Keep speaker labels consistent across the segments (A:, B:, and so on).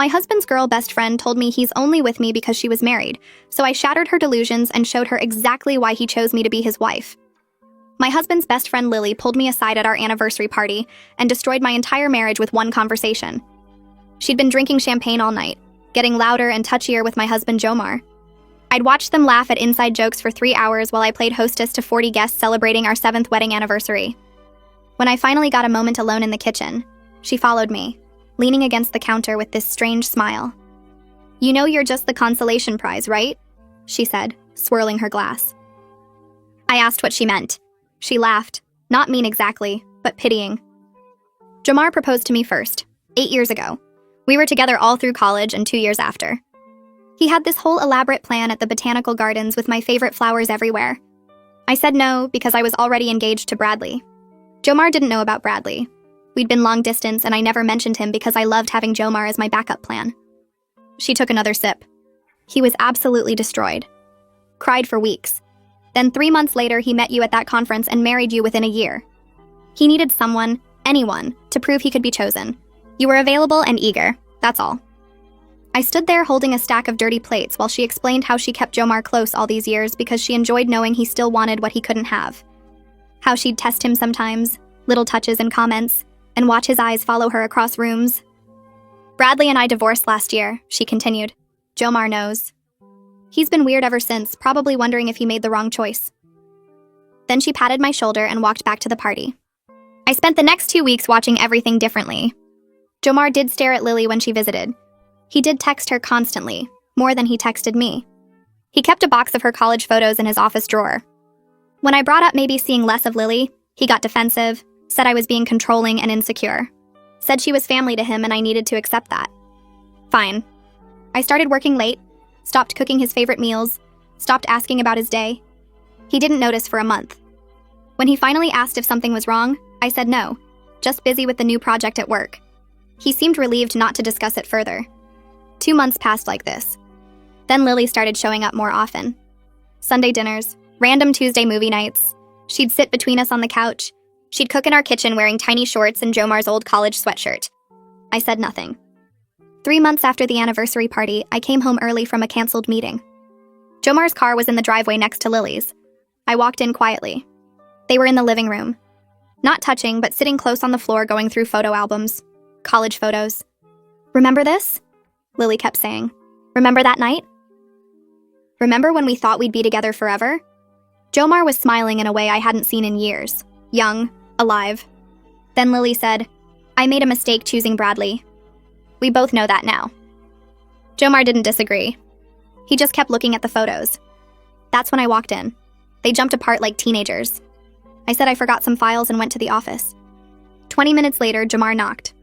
A: My husband's girl best friend told me he's only with me because she was married, so I shattered her delusions and showed her exactly why he chose me to be his wife. My husband's best friend Lily pulled me aside at our anniversary party and destroyed my entire marriage with one conversation. She'd been drinking champagne all night, getting louder and touchier with my husband Jomar. I'd watched them laugh at inside jokes for 3 hours while I played hostess to 40 guests celebrating our 7th wedding anniversary. When I finally got a moment alone in the kitchen, she followed me, leaning against the counter with this strange smile. "You know you're just the consolation prize, right?" she said, swirling her glass. I asked what she meant. She laughed, not mean exactly, but pitying. Jomar proposed to me first, 8 years ago. We were together all through college and 2 years after. He had this whole elaborate plan at the botanical gardens with my favorite flowers everywhere. I said no because I was already engaged to Bradley. Jomar didn't know about Bradley. We'd been long distance and I never mentioned him because I loved having Jomar as my backup plan. She took another sip. He was absolutely destroyed. Cried for weeks. Then 3 months later, he met you at that conference and married you within a year. He needed someone, anyone, to prove he could be chosen. You were available and eager, that's all. I stood there holding a stack of dirty plates while she explained how she kept Jomar close all these years because she enjoyed knowing he still wanted what he couldn't have. How she'd test him sometimes, little touches and comments, and watch his eyes follow her across rooms. Bradley and I divorced last year, she continued. Jomar knows. He's been weird ever since, probably wondering if he made the wrong choice. Then she patted my shoulder and walked back to the party. I spent the next 2 weeks watching everything differently. Jomar did stare at Lily when she visited. He did text her constantly, more than he texted me. He kept a box of her college photos in his office drawer. When I brought up maybe seeing less of Lily, he got defensive, said I was being controlling and insecure. Said she was family to him and I needed to accept that. Fine. I started working late, stopped cooking his favorite meals, stopped asking about his day. He didn't notice for a month. When he finally asked if something was wrong, I said no, just busy with the new project at work. He seemed relieved not to discuss it further. 2 months passed like this. Then Lily started showing up more often. Sunday dinners, random Tuesday movie nights. She'd sit between us on the couch. She'd cook in our kitchen wearing tiny shorts and Jomar's old college sweatshirt. I said nothing. 3 months after the anniversary party, I came home early from a canceled meeting. Jomar's car was in the driveway next to Lily's. I walked in quietly. They were in the living room. Not touching, but sitting close on the floor going through photo albums. College photos. "Remember this?" Lily kept saying. "Remember that night? Remember when we thought we'd be together forever?" Jomar was smiling in a way I hadn't seen in years. Young, alive. Then Lily said, "I made a mistake choosing Bradley. We both know that now." Jomar didn't disagree. He just kept looking at the photos. That's when I walked in. They jumped apart like teenagers. I said I forgot some files and went to the office. 20 minutes later, Jomar knocked.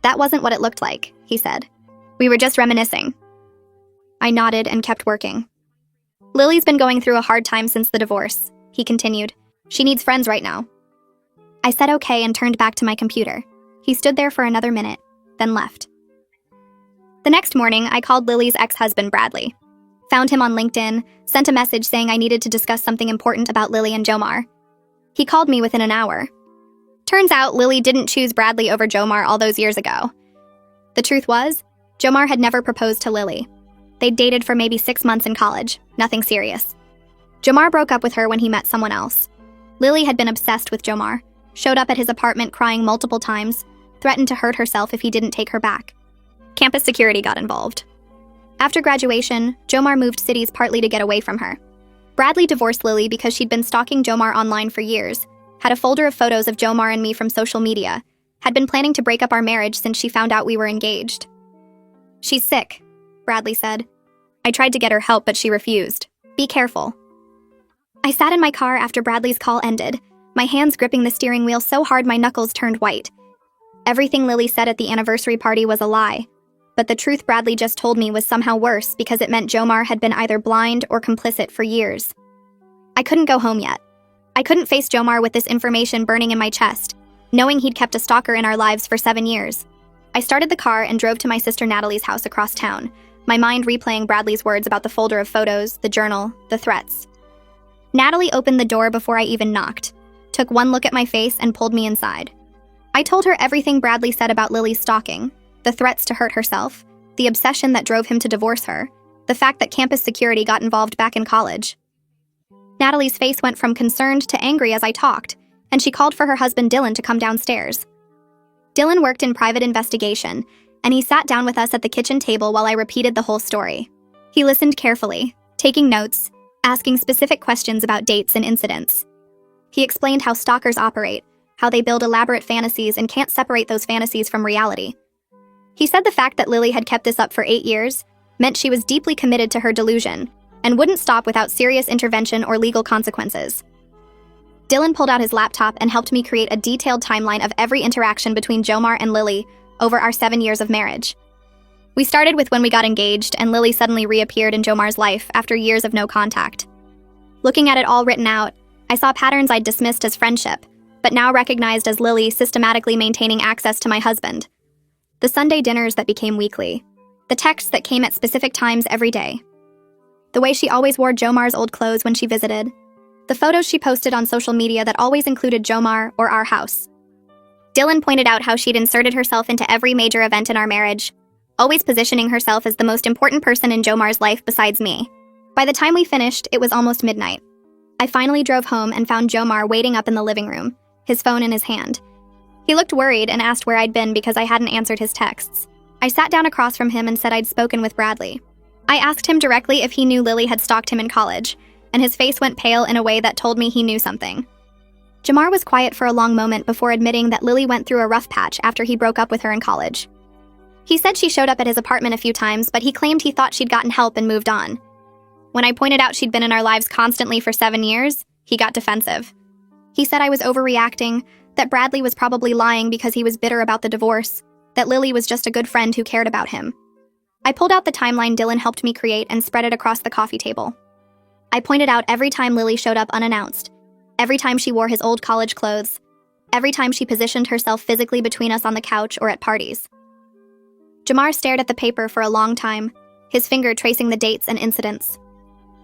A: "That wasn't what it looked like," he said. "We were just reminiscing." I nodded and kept working. "Lily's been going through a hard time since the divorce," he continued. "She needs friends right now." I said okay and turned back to my computer. He stood there for another minute, then left. The next morning, I called Lily's ex-husband, Bradley. Found him on LinkedIn, sent a message saying I needed to discuss something important about Lily and Jomar. He called me within an hour. Turns out Lily didn't choose Bradley over Jomar all those years ago. The truth was, Jomar had never proposed to Lily. They'd dated for maybe 6 months in college, nothing serious. Jomar broke up with her when he met someone else. Lily had been obsessed with Jomar, showed up at his apartment crying multiple times, threatened to hurt herself if he didn't take her back. Campus security got involved. After graduation, Jomar moved cities partly to get away from her. Bradley divorced Lily because she'd been stalking Jomar online for years, had a folder of photos of Jomar and me from social media, had been planning to break up our marriage since she found out we were engaged. "She's sick," Bradley said. I tried to get her help, but she refused. "Be careful." I sat in my car after Bradley's call ended, my hands gripping the steering wheel so hard my knuckles turned white. Everything Lily said at the anniversary party was a lie, but the truth Bradley just told me was somehow worse because it meant Jomar had been either blind or complicit for years. I couldn't go home yet. I couldn't face Jomar with this information burning in my chest, knowing he'd kept a stalker in our lives for 7 years. I started the car and drove to my sister Natalie's house across town, my mind replaying Bradley's words about the folder of photos, the journal, the threats. Natalie opened the door before I even knocked, took one look at my face and pulled me inside. I told her everything Bradley said about Lily's stalking, the threats to hurt herself, the obsession that drove him to divorce her, the fact that campus security got involved back in college. Natalie's face went from concerned to angry as I talked, and she called for her husband Dylan to come downstairs. Dylan worked in private investigation, and he sat down with us at the kitchen table while I repeated the whole story. He listened carefully, taking notes, asking specific questions about dates and incidents. He explained how stalkers operate, how they build elaborate fantasies and can't separate those fantasies from reality. He said the fact that Lily had kept this up for 8 years meant she was deeply committed to her delusion and wouldn't stop without serious intervention or legal consequences. Dylan pulled out his laptop and helped me create a detailed timeline of every interaction between Jomar and Lily over our 7 years of marriage. We started with when we got engaged and Lily suddenly reappeared in Jomar's life after years of no contact. Looking at it all written out, I saw patterns I'd dismissed as friendship, but now recognized as Lily systematically maintaining access to my husband. The Sunday dinners that became weekly. The texts that came at specific times every day. The way she always wore Jomar's old clothes when she visited. The photos she posted on social media that always included Jomar or our house. Dylan pointed out how she'd inserted herself into every major event in our marriage, always positioning herself as the most important person in Jomar's life besides me. By the time we finished, it was almost midnight. I finally drove home and found Jomar waiting up in the living room, his phone in his hand. He looked worried and asked where I'd been because I hadn't answered his texts. I sat down across from him and said I'd spoken with Bradley. I asked him directly if he knew Lily had stalked him in college, and his face went pale in a way that told me he knew something. Jomar was quiet for a long moment before admitting that Lily went through a rough patch after he broke up with her in college. He said she showed up at his apartment a few times, but he claimed he thought she'd gotten help and moved on. When I pointed out she'd been in our lives constantly for 7 years, he got defensive. He said I was overreacting, that Bradley was probably lying because he was bitter about the divorce, that Lily was just a good friend who cared about him. I pulled out the timeline Dylan helped me create and spread it across the coffee table. I pointed out every time Lily showed up unannounced, every time she wore his old college clothes, every time she positioned herself physically between us on the couch or at parties. Jomar stared at the paper for a long time, his finger tracing the dates and incidents.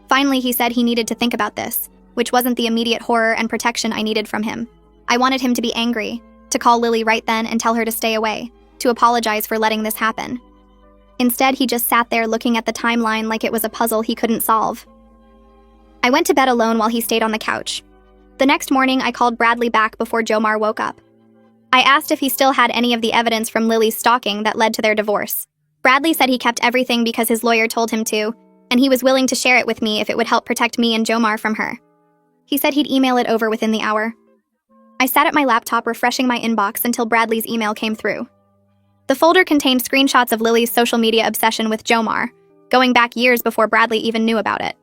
A: Finally, he said he needed to think about this, which wasn't the immediate horror and protection I needed from him. I wanted him to be angry, to call Lily right then and tell her to stay away, to apologize for letting this happen. Instead, he just sat there looking at the timeline like it was a puzzle he couldn't solve. I went to bed alone while he stayed on the couch. The next morning, I called Bradley back before Jomar woke up. I asked if he still had any of the evidence from Lily's stalking that led to their divorce. Bradley said he kept everything because his lawyer told him to, and he was willing to share it with me if it would help protect me and Jomar from her. He said he'd email it over within the hour. I sat at my laptop refreshing my inbox until Bradley's email came through. The folder contained screenshots of Lily's social media obsession with Jomar, going back years before Bradley even knew about it.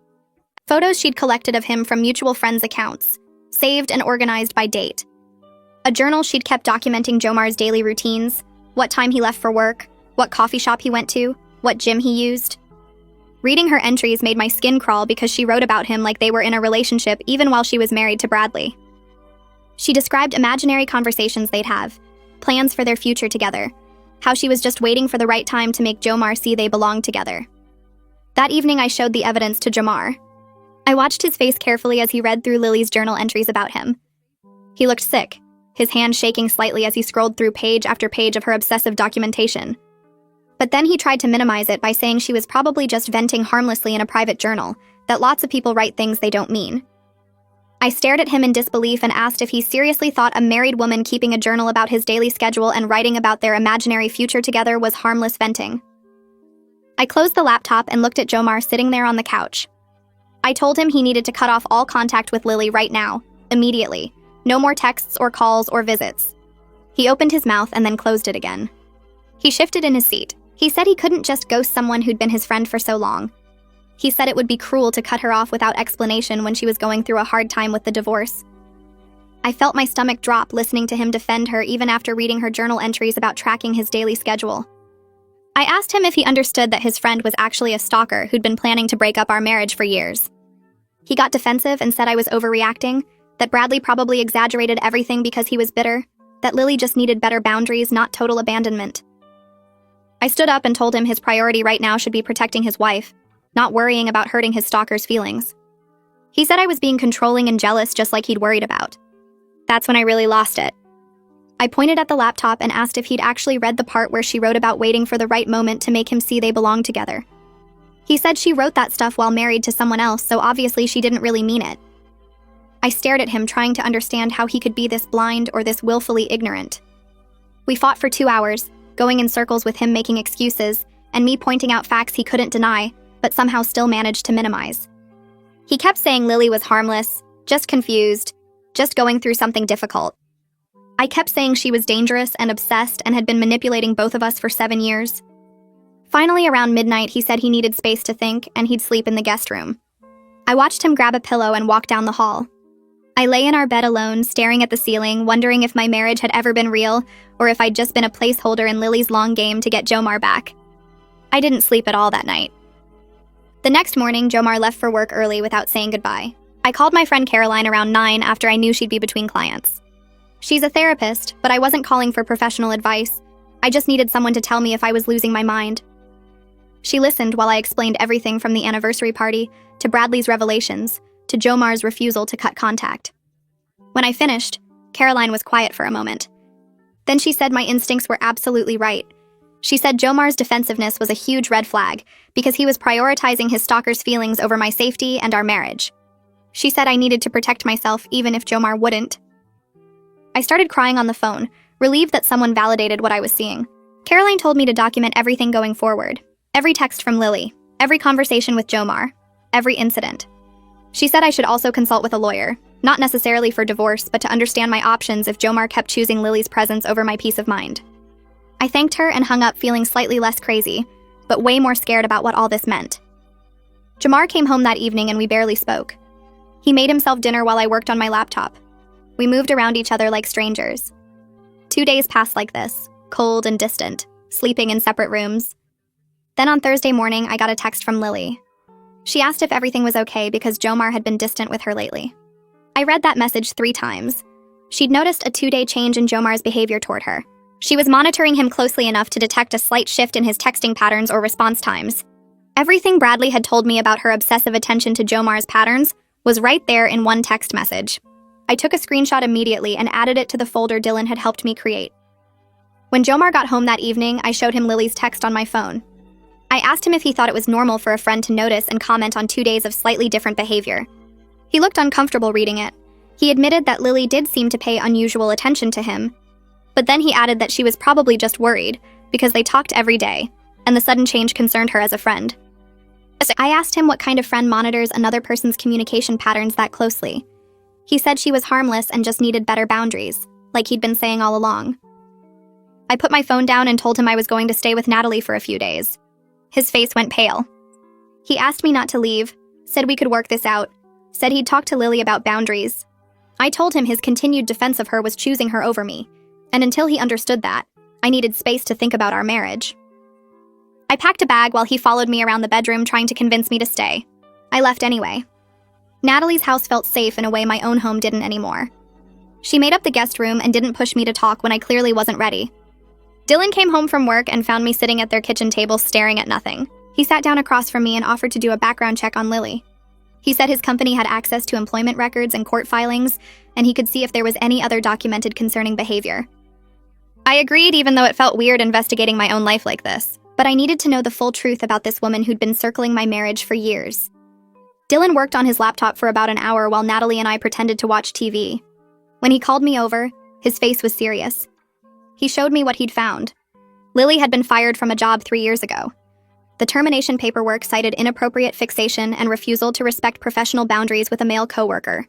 A: Photos she'd collected of him from mutual friends' accounts, saved and organized by date. A journal she'd kept documenting Jomar's daily routines, what time he left for work, what coffee shop he went to, what gym he used. Reading her entries made my skin crawl because she wrote about him like they were in a relationship even while she was married to Bradley. She described imaginary conversations they'd have, plans for their future together, how she was just waiting for the right time to make Jomar see they belonged together. That evening, I showed the evidence to Jomar. I watched his face carefully as he read through Lily's journal entries about him. He looked sick, his hand shaking slightly as he scrolled through page after page of her obsessive documentation. But then he tried to minimize it by saying she was probably just venting harmlessly in a private journal, that lots of people write things they don't mean. I stared at him in disbelief and asked if he seriously thought a married woman keeping a journal about his daily schedule and writing about their imaginary future together was harmless venting. I closed the laptop and looked at Jomar sitting there on the couch. I told him he needed to cut off all contact with Lily right now, immediately. No more texts or calls or visits. He opened his mouth and then closed it again. He shifted in his seat. He said he couldn't just ghost someone who'd been his friend for so long. He said it would be cruel to cut her off without explanation when she was going through a hard time with the divorce. I felt my stomach drop listening to him defend her even after reading her journal entries about tracking his daily schedule. I asked him if he understood that his friend was actually a stalker who'd been planning to break up our marriage for years. He got defensive and said I was overreacting, that Bradley probably exaggerated everything because he was bitter, that Lily just needed better boundaries, not total abandonment. I stood up and told him his priority right now should be protecting his wife, not worrying about hurting his stalker's feelings. He said I was being controlling and jealous just like he'd worried about. That's when I really lost it. I pointed at the laptop and asked if he'd actually read the part where she wrote about waiting for the right moment to make him see they belonged together. He said she wrote that stuff while married to someone else, so obviously she didn't really mean it. I stared at him, trying to understand how he could be this blind or this willfully ignorant. We fought for 2 hours, going in circles with him making excuses, and me pointing out facts he couldn't deny, but somehow still managed to minimize. He kept saying Lily was harmless, just confused, just going through something difficult. I kept saying she was dangerous and obsessed and had been manipulating both of us for 7 years. Finally, around midnight, he said he needed space to think and he'd sleep in the guest room. I watched him grab a pillow and walk down the hall. I lay in our bed alone, staring at the ceiling, wondering if my marriage had ever been real or if I'd just been a placeholder in Lily's long game to get Jomar back. I didn't sleep at all that night. The next morning, Jomar left for work early without saying goodbye. I called my friend Caroline around 9 after I knew she'd be between clients. She's a therapist, but I wasn't calling for professional advice. I just needed someone to tell me if I was losing my mind. She listened while I explained everything from the anniversary party to Bradley's revelations to Jomar's refusal to cut contact. When I finished, Caroline was quiet for a moment. Then she said my instincts were absolutely right. She said Jomar's defensiveness was a huge red flag because he was prioritizing his stalker's feelings over my safety and our marriage. She said I needed to protect myself even if Jomar wouldn't. I started crying on the phone, relieved that someone validated what I was seeing. Caroline told me to document everything going forward. Every text from Lily, every conversation with Jomar, every incident. She said I should also consult with a lawyer, not necessarily for divorce, but to understand my options if Jomar kept choosing Lily's presence over my peace of mind. I thanked her and hung up feeling slightly less crazy, but way more scared about what all this meant. Jomar came home that evening and we barely spoke. He made himself dinner while I worked on my laptop. We moved around each other like strangers. 2 days passed like this, cold and distant, sleeping in separate rooms. Then on Thursday morning, I got a text from Lily. She asked if everything was okay because Jomar had been distant with her lately. I read that message 3 times. She'd noticed a 2-day change in Jomar's behavior toward her. She was monitoring him closely enough to detect a slight shift in his texting patterns or response times. Everything Bradley had told me about her obsessive attention to Jomar's patterns was right there in one text message. I took a screenshot immediately and added it to the folder Dylan had helped me create. When Jomar got home that evening, I showed him Lily's text on my phone. I asked him if he thought it was normal for a friend to notice and comment on 2 days of slightly different behavior. He looked uncomfortable reading it. He admitted that Lily did seem to pay unusual attention to him, but then he added that she was probably just worried because they talked every day, and the sudden change concerned her as a friend. I asked him what kind of friend monitors another person's communication patterns that closely. He said she was harmless and just needed better boundaries, like he'd been saying all along. I put my phone down and told him I was going to stay with Natalie for a few days. His face went pale. He asked me not to leave, said we could work this out, said he'd talk to Lily about boundaries. I told him his continued defense of her was choosing her over me, and until he understood that, I needed space to think about our marriage. I packed a bag while he followed me around the bedroom trying to convince me to stay. I left anyway. Natalie's house felt safe in a way my own home didn't anymore. She made up the guest room and didn't push me to talk when I clearly wasn't ready. Dylan came home from work and found me sitting at their kitchen table staring at nothing. He sat down across from me and offered to do a background check on Lily. He said his company had access to employment records and court filings, and he could see if there was any other documented concerning behavior. I agreed, even though it felt weird investigating my own life like this, but I needed to know the full truth about this woman who'd been circling my marriage for years. Dylan worked on his laptop for about an hour while Natalie and I pretended to watch TV. When he called me over, his face was serious. He showed me what he'd found. Lily had been fired from a job 3 years ago. The termination paperwork cited inappropriate fixation and refusal to respect professional boundaries with a male coworker.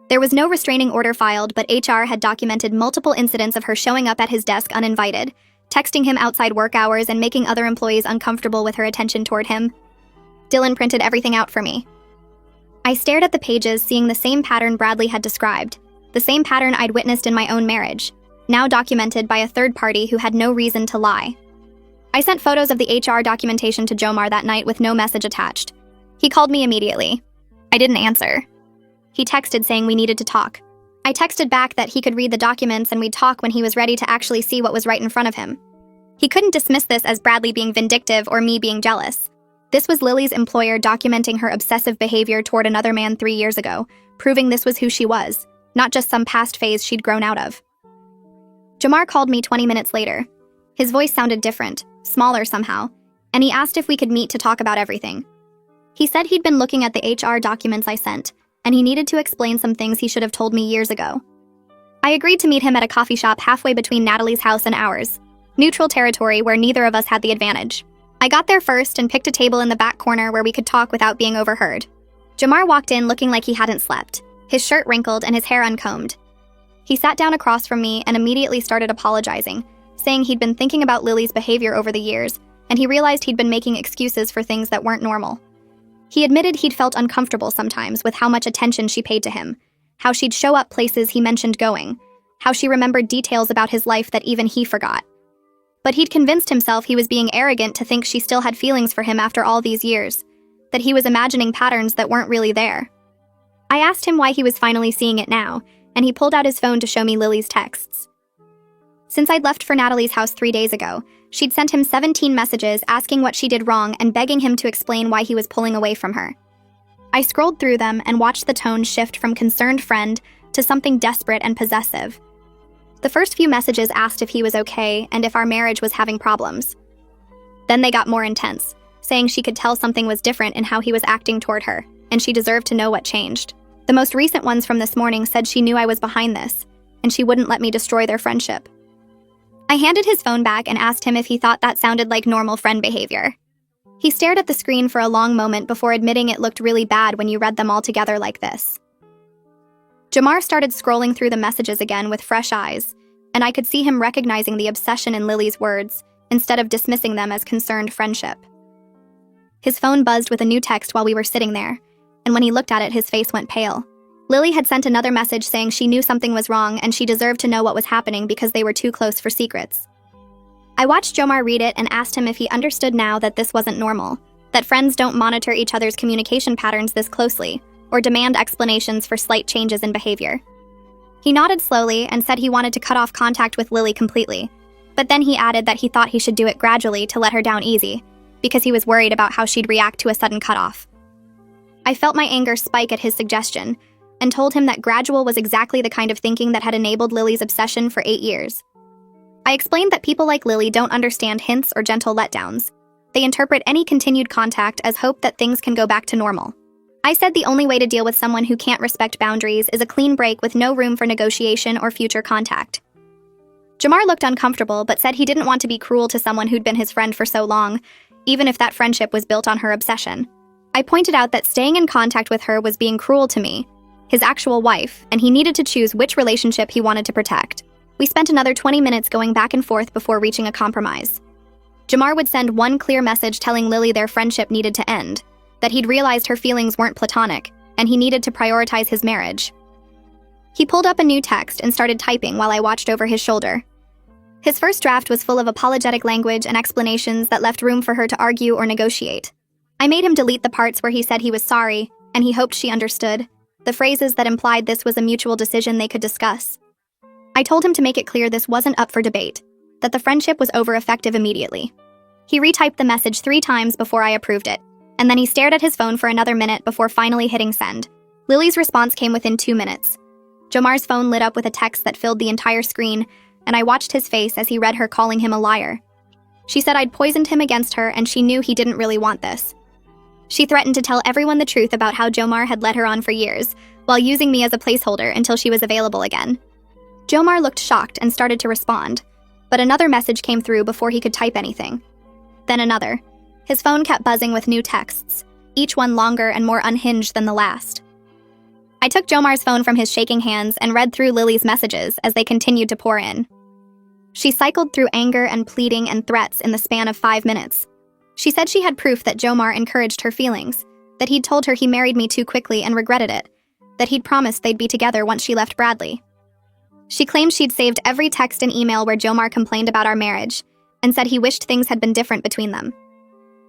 A: There was no restraining order filed, but HR had documented multiple incidents of her showing up at his desk uninvited, texting him outside work hours and making other employees uncomfortable with her attention toward him. Dylan printed everything out for me. I stared at the pages, seeing the same pattern Bradley had described, the same pattern I'd witnessed in my own marriage, now documented by a third party who had no reason to lie. I sent photos of the HR documentation to Jomar that night with no message attached. He called me immediately. I didn't answer. He texted saying we needed to talk. I texted back that he could read the documents and we'd talk when he was ready to actually see what was right in front of him. He couldn't dismiss this as Bradley being vindictive or me being jealous. This was Lily's employer documenting her obsessive behavior toward another man 3 years ago, proving this was who she was, not just some past phase she'd grown out of. Jamar called me 20 minutes later. His voice sounded different, smaller somehow, and he asked if we could meet to talk about everything. He said he'd been looking at the HR documents I sent, and he needed to explain some things he should have told me years ago. I agreed to meet him at a coffee shop halfway between Natalie's house and ours, neutral territory where neither of us had the advantage. I got there first and picked a table in the back corner where we could talk without being overheard. Jamar walked in looking like he hadn't slept, his shirt wrinkled and his hair uncombed. He sat down across from me and immediately started apologizing, saying he'd been thinking about Lily's behavior over the years, and he realized he'd been making excuses for things that weren't normal. He admitted he'd felt uncomfortable sometimes with how much attention she paid to him, how she'd show up places he mentioned going, how she remembered details about his life that even he forgot. But he'd convinced himself he was being arrogant to think she still had feelings for him after all these years, that he was imagining patterns that weren't really there. I asked him why he was finally seeing it now, and he pulled out his phone to show me Lily's texts. Since I'd left for Natalie's house 3 days ago, she'd sent him 17 messages asking what she did wrong and begging him to explain why he was pulling away from her. I scrolled through them and watched the tone shift from concerned friend to something desperate and possessive. The first few messages asked if he was okay and if our marriage was having problems. Then they got more intense, saying she could tell something was different in how he was acting toward her, and she deserved to know what changed. The most recent ones from this morning said she knew I was behind this, and she wouldn't let me destroy their friendship. I handed his phone back and asked him if he thought that sounded like normal friend behavior. He stared at the screen for a long moment before admitting it looked really bad when you read them all together like this. Jamar started scrolling through the messages again with fresh eyes, and I could see him recognizing the obsession in Lily's words, instead of dismissing them as concerned friendship. His phone buzzed with a new text while we were sitting there, and when he looked at it, his face went pale. Lily had sent another message saying she knew something was wrong and she deserved to know what was happening because they were too close for secrets. I watched Jomar read it and asked him if he understood now that this wasn't normal, that friends don't monitor each other's communication patterns this closely, or demand explanations for slight changes in behavior. He nodded slowly and said he wanted to cut off contact with Lily completely, but then he added that he thought he should do it gradually to let her down easy, because he was worried about how she'd react to a sudden cutoff. I felt my anger spike at his suggestion, and told him that gradual was exactly the kind of thinking that had enabled Lily's obsession for 8 years. I explained that people like Lily don't understand hints or gentle letdowns. They interpret any continued contact as hope that things can go back to normal. I said the only way to deal with someone who can't respect boundaries is a clean break with no room for negotiation or future contact. Jamar looked uncomfortable but said he didn't want to be cruel to someone who'd been his friend for so long, even if that friendship was built on her obsession. I pointed out that staying in contact with her was being cruel to me, his actual wife, and he needed to choose which relationship he wanted to protect. We spent another 20 minutes going back and forth before reaching a compromise. Jamar would send one clear message telling Lily their friendship needed to end, that he'd realized her feelings weren't platonic, and he needed to prioritize his marriage. He pulled up a new text and started typing while I watched over his shoulder. His first draft was full of apologetic language and explanations that left room for her to argue or negotiate. I made him delete the parts where he said he was sorry, and he hoped she understood, the phrases that implied this was a mutual decision they could discuss. I told him to make it clear this wasn't up for debate, that the friendship was over effective immediately. He retyped the message 3 times before I approved it, and then he stared at his phone for another minute before finally hitting send. Lily's response came within 2 minutes. Jomar's phone lit up with a text that filled the entire screen, and I watched his face as he read her calling him a liar. She said I'd poisoned him against her and she knew he didn't really want this. She threatened to tell everyone the truth about how Jomar had led her on for years, while using me as a placeholder until she was available again. Jomar looked shocked and started to respond, but another message came through before he could type anything. Then another. His phone kept buzzing with new texts, each one longer and more unhinged than the last. I took Jomar's phone from his shaking hands and read through Lily's messages as they continued to pour in. She cycled through anger and pleading and threats in the span of 5 minutes. She said she had proof that Jomar encouraged her feelings, that he'd told her he married me too quickly and regretted it, that he'd promised they'd be together once she left Bradley. She claimed she'd saved every text and email where Jomar complained about our marriage, and said he wished things had been different between them.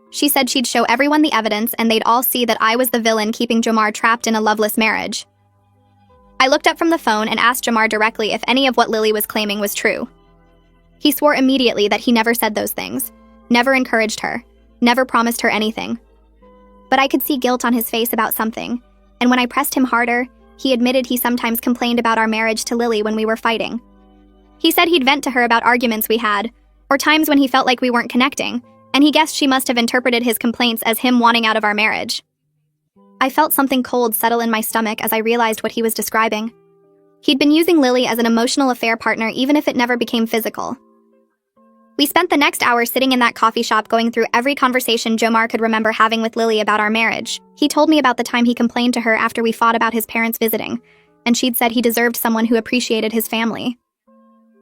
A: She said she'd show everyone the evidence and they'd all see that I was the villain keeping Jomar trapped in a loveless marriage. I looked up from the phone and asked Jomar directly if any of what Lily was claiming was true. He swore immediately that he never said those things, never encouraged her, never promised her anything. But I could see guilt on his face about something, and when I pressed him harder, he admitted he sometimes complained about our marriage to Lily when we were fighting. He said he'd vent to her about arguments we had, or times when he felt like we weren't connecting, and he guessed she must have interpreted his complaints as him wanting out of our marriage. I felt something cold settle in my stomach as I realized what he was describing. He'd been using Lily as an emotional affair partner even if it never became physical. We spent the next hour sitting in that coffee shop going through every conversation Jomar could remember having with Lily about our marriage. He told me about the time he complained to her after we fought about his parents visiting, and she'd said he deserved someone who appreciated his family.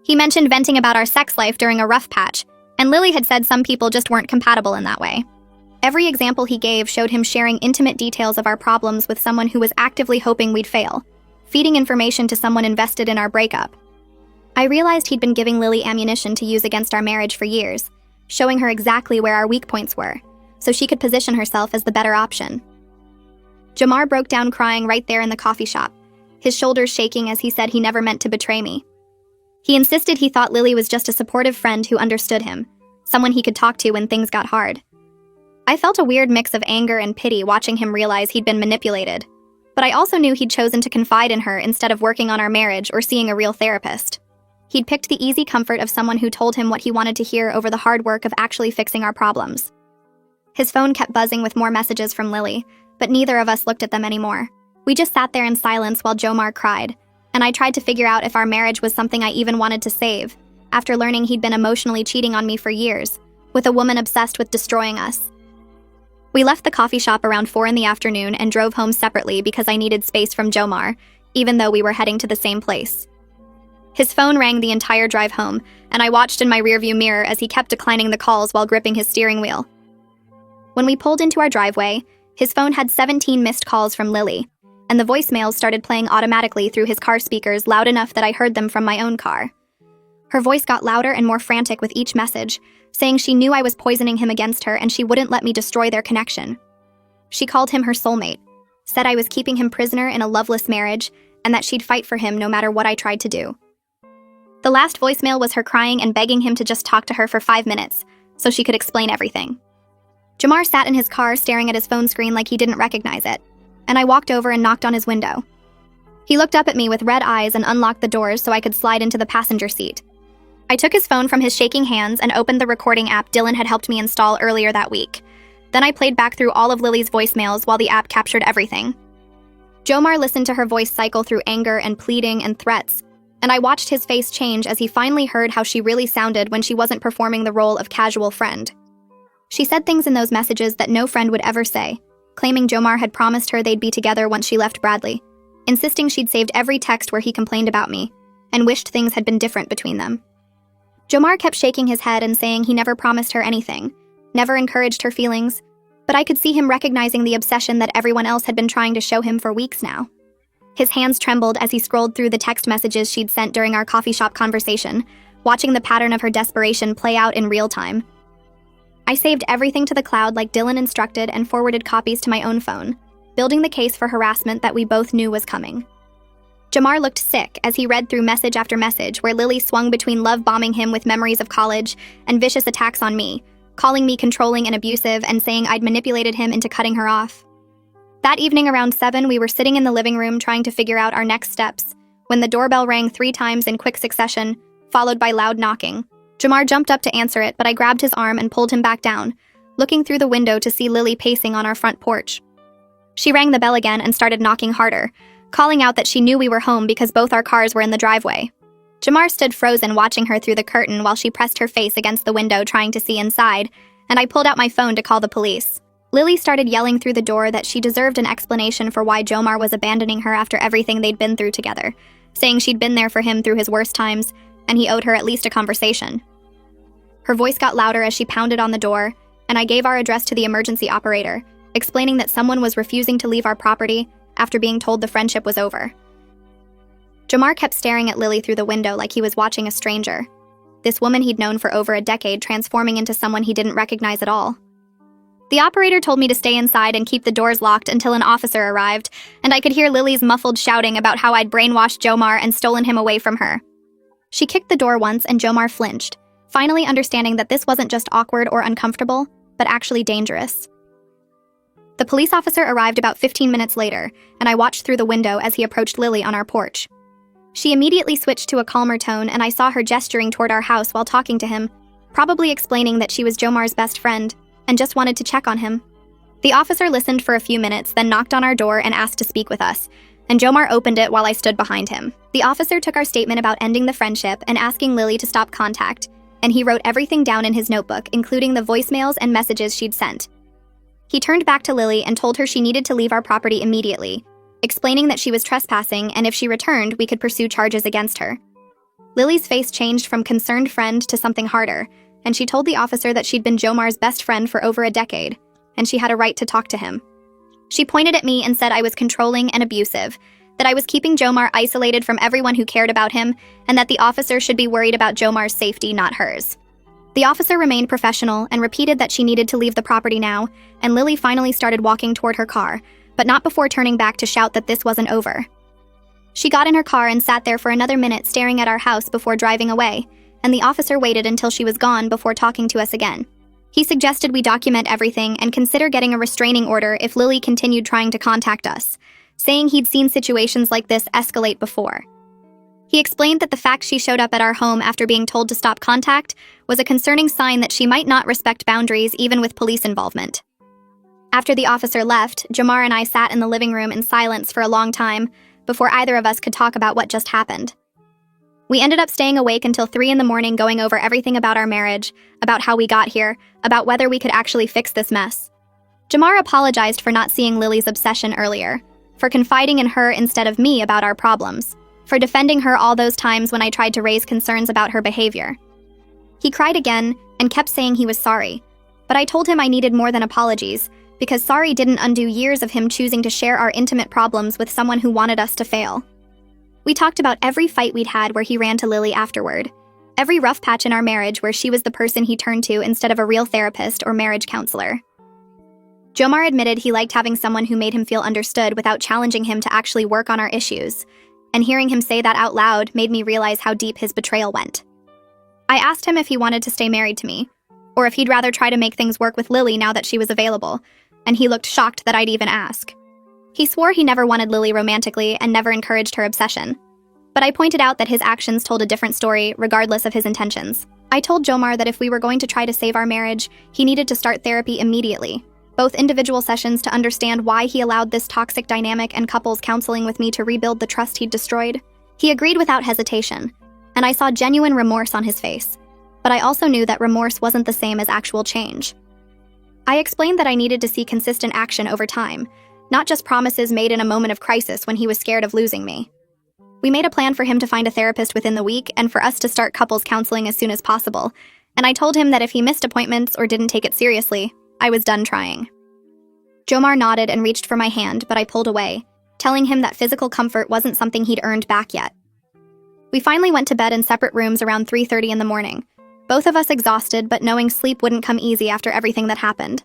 A: He mentioned venting about our sex life during a rough patch, and Lily had said some people just weren't compatible in that way. Every example he gave showed him sharing intimate details of our problems with someone who was actively hoping we'd fail, feeding information to someone invested in our breakup. I realized he'd been giving Lily ammunition to use against our marriage for years, showing her exactly where our weak points were, so she could position herself as the better option. Jomar broke down crying right there in the coffee shop, his shoulders shaking as he said he never meant to betray me. He insisted he thought Lily was just a supportive friend who understood him, someone he could talk to when things got hard. I felt a weird mix of anger and pity watching him realize he'd been manipulated, but I also knew he'd chosen to confide in her instead of working on our marriage or seeing a real therapist. He'd picked the easy comfort of someone who told him what he wanted to hear over the hard work of actually fixing our problems. His phone kept buzzing with more messages from Lily, but neither of us looked at them anymore. We just sat there in silence while Jomar cried, and I tried to figure out if our marriage was something I even wanted to save, after learning he'd been emotionally cheating on me for years, with a woman obsessed with destroying us. We left the coffee shop around 4 in the afternoon and drove home separately because I needed space from Jomar, even though we were heading to the same place. His phone rang the entire drive home, and I watched in my rearview mirror as he kept declining the calls while gripping his steering wheel. When we pulled into our driveway, his phone had 17 missed calls from Lily, and the voicemails started playing automatically through his car speakers loud enough that I heard them from my own car. Her voice got louder and more frantic with each message, saying she knew I was poisoning him against her and she wouldn't let me destroy their connection. She called him her soulmate, said I was keeping him prisoner in a loveless marriage, and that she'd fight for him no matter what I tried to do. The last voicemail was her crying and begging him to just talk to her for 5 minutes, so she could explain everything. Jomar sat in his car staring at his phone screen like he didn't recognize it, and I walked over and knocked on his window. He looked up at me with red eyes and unlocked the doors so I could slide into the passenger seat. I took his phone from his shaking hands and opened the recording app Dylan had helped me install earlier that week. Then I played back through all of Lily's voicemails while the app captured everything. Jomar listened to her voice cycle through anger and pleading and threats, and I watched his face change as he finally heard how she really sounded when she wasn't performing the role of casual friend. She said things in those messages that no friend would ever say, claiming Jomar had promised her they'd be together once she left Bradley, insisting she'd saved every text where he complained about me, and wished things had been different between them. Jomar kept shaking his head and saying he never promised her anything, never encouraged her feelings, but I could see him recognizing the obsession that everyone else had been trying to show him for weeks now. His hands trembled as he scrolled through the text messages she'd sent during our coffee shop conversation, watching the pattern of her desperation play out in real time. I saved everything to the cloud like Dylan instructed and forwarded copies to my own phone, building the case for harassment that we both knew was coming. Jomar looked sick as he read through message after message where Lily swung between love-bombing him with memories of college and vicious attacks on me, calling me controlling and abusive and saying I'd manipulated him into cutting her off. That evening around 7, we were sitting in the living room trying to figure out our next steps when the doorbell rang 3 times in quick succession, followed by loud knocking. Jomar jumped up to answer it, but I grabbed his arm and pulled him back down, looking through the window to see Lily pacing on our front porch. She rang the bell again and started knocking harder, calling out that she knew we were home because both our cars were in the driveway. Jomar stood frozen watching her through the curtain while she pressed her face against the window trying to see inside, and I pulled out my phone to call the police. Lily started yelling through the door that she deserved an explanation for why Jomar was abandoning her after everything they'd been through together, saying she'd been there for him through his worst times, and he owed her at least a conversation. Her voice got louder as she pounded on the door, and I gave our address to the emergency operator, explaining that someone was refusing to leave our property after being told the friendship was over. Jomar kept staring at Lily through the window like he was watching a stranger, this woman he'd known for over a decade transforming into someone he didn't recognize at all. The operator told me to stay inside and keep the doors locked until an officer arrived, and I could hear Lily's muffled shouting about how I'd brainwashed Jomar and stolen him away from her. She kicked the door once and Jomar flinched, finally understanding that this wasn't just awkward or uncomfortable, but actually dangerous. The police officer arrived about 15 minutes later, and I watched through the window as he approached Lily on our porch. She immediately switched to a calmer tone, and I saw her gesturing toward our house while talking to him, probably explaining that she was Jomar's best friend and just wanted to check on him. The officer listened for a few minutes, then knocked on our door and asked to speak with us, and Jomar opened it while I stood behind him. The officer took our statement about ending the friendship and asking Lily to stop contact, and he wrote everything down in his notebook, including the voicemails and messages she'd sent. He turned back to Lily and told her she needed to leave our property immediately, explaining that she was trespassing and if she returned, we could pursue charges against her. Lily's face changed from concerned friend to something harder, and she told the officer that she'd been Jomar's best friend for over a decade, and she had a right to talk to him. She pointed at me and said I was controlling and abusive, that I was keeping Jomar isolated from everyone who cared about him, and that the officer should be worried about Jomar's safety, not hers. The officer remained professional and repeated that she needed to leave the property now, and Lily finally started walking toward her car, but not before turning back to shout that this wasn't over. She got in her car and sat there for another minute staring at our house before driving away, and the officer waited until she was gone before talking to us again. He suggested we document everything and consider getting a restraining order if Lily continued trying to contact us, saying he'd seen situations like this escalate before. He explained that the fact she showed up at our home after being told to stop contact was a concerning sign that she might not respect boundaries even with police involvement. After the officer left, Jomar and I sat in the living room in silence for a long time before either of us could talk about what just happened. We ended up staying awake until 3 a.m. going over everything about our marriage, about how we got here, about whether we could actually fix this mess. Jomar apologized for not seeing Lily's obsession earlier, for confiding in her instead of me about our problems, for defending her all those times when I tried to raise concerns about her behavior. He cried again and kept saying he was sorry, but I told him I needed more than apologies, because sorry didn't undo years of him choosing to share our intimate problems with someone who wanted us to fail. We talked about every fight we'd had where he ran to Lily afterward, every rough patch in our marriage where she was the person he turned to instead of a real therapist or marriage counselor. Jomar admitted he liked having someone who made him feel understood without challenging him to actually work on our issues, and hearing him say that out loud made me realize how deep his betrayal went. I asked him if he wanted to stay married to me, or if he'd rather try to make things work with Lily now that she was available, and he looked shocked that I'd even ask. He swore he never wanted Lily romantically and never encouraged her obsession, but I pointed out that his actions told a different story regardless of his intentions. I told Jomar that if we were going to try to save our marriage, he needed to start therapy immediately, both individual sessions to understand why he allowed this toxic dynamic and couples counseling with me to rebuild the trust he'd destroyed. He agreed without hesitation, and I saw genuine remorse on his face, but I also knew that remorse wasn't the same as actual change. I explained that I needed to see consistent action over time, not just promises made in a moment of crisis when he was scared of losing me. We made a plan for him to find a therapist within the week and for us to start couples counseling as soon as possible, and I told him that if he missed appointments or didn't take it seriously, I was done trying. Jomar nodded and reached for my hand, but I pulled away, telling him that physical comfort wasn't something he'd earned back yet. We finally went to bed in separate rooms around 3:30 in the morning, both of us exhausted but knowing sleep wouldn't come easy after everything that happened.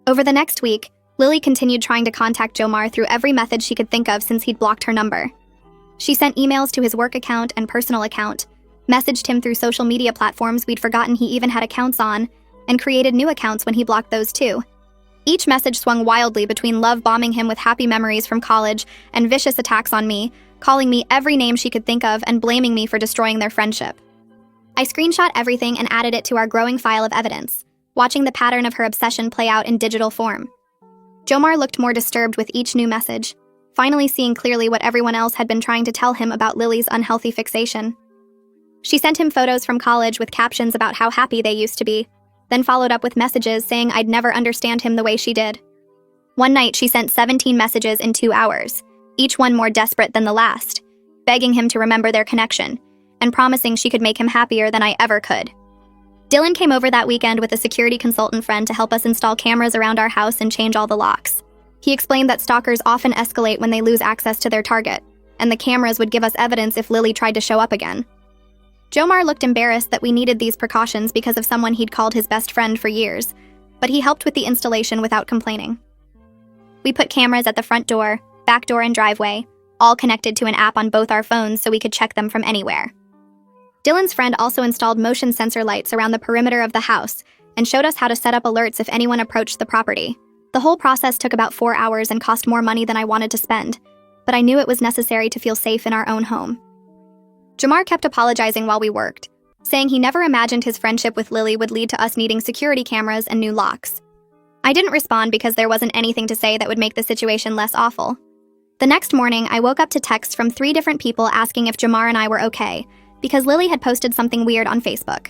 A: Over the next week, Lily continued trying to contact Jomar through every method she could think of since he'd blocked her number. She sent emails to his work account and personal account, messaged him through social media platforms we'd forgotten he even had accounts on, and created new accounts when he blocked those too. Each message swung wildly between love bombing him with happy memories from college and vicious attacks on me, calling me every name she could think of and blaming me for destroying their friendship. I screenshot everything and added it to our growing file of evidence, watching the pattern of her obsession play out in digital form. Jomar looked more disturbed with each new message, finally seeing clearly what everyone else had been trying to tell him about Lily's unhealthy fixation. She sent him photos from college with captions about how happy they used to be, then followed up with messages saying I'd never understand him the way she did. One night, she sent 17 messages in 2 hours, each one more desperate than the last, begging him to remember their connection, and promising she could make him happier than I ever could. Dylan came over that weekend with a security consultant friend to help us install cameras around our house and change all the locks. He explained that stalkers often escalate when they lose access to their target, and the cameras would give us evidence if Lily tried to show up again. Jomar looked embarrassed that we needed these precautions because of someone he'd called his best friend for years, but he helped with the installation without complaining. We put cameras at the front door, back door, and driveway, all connected to an app on both our phones so we could check them from anywhere. Dylan's friend also installed motion sensor lights around the perimeter of the house and showed us how to set up alerts if anyone approached the property. The whole process took about 4 hours and cost more money than I wanted to spend, but I knew it was necessary to feel safe in our own home. Jamar kept apologizing while we worked, saying he never imagined his friendship with Lily would lead to us needing security cameras and new locks. I didn't respond because there wasn't anything to say that would make the situation less awful. The next morning, I woke up to texts from 3 different people asking if Jamar and I were okay, because Lily had posted something weird on Facebook.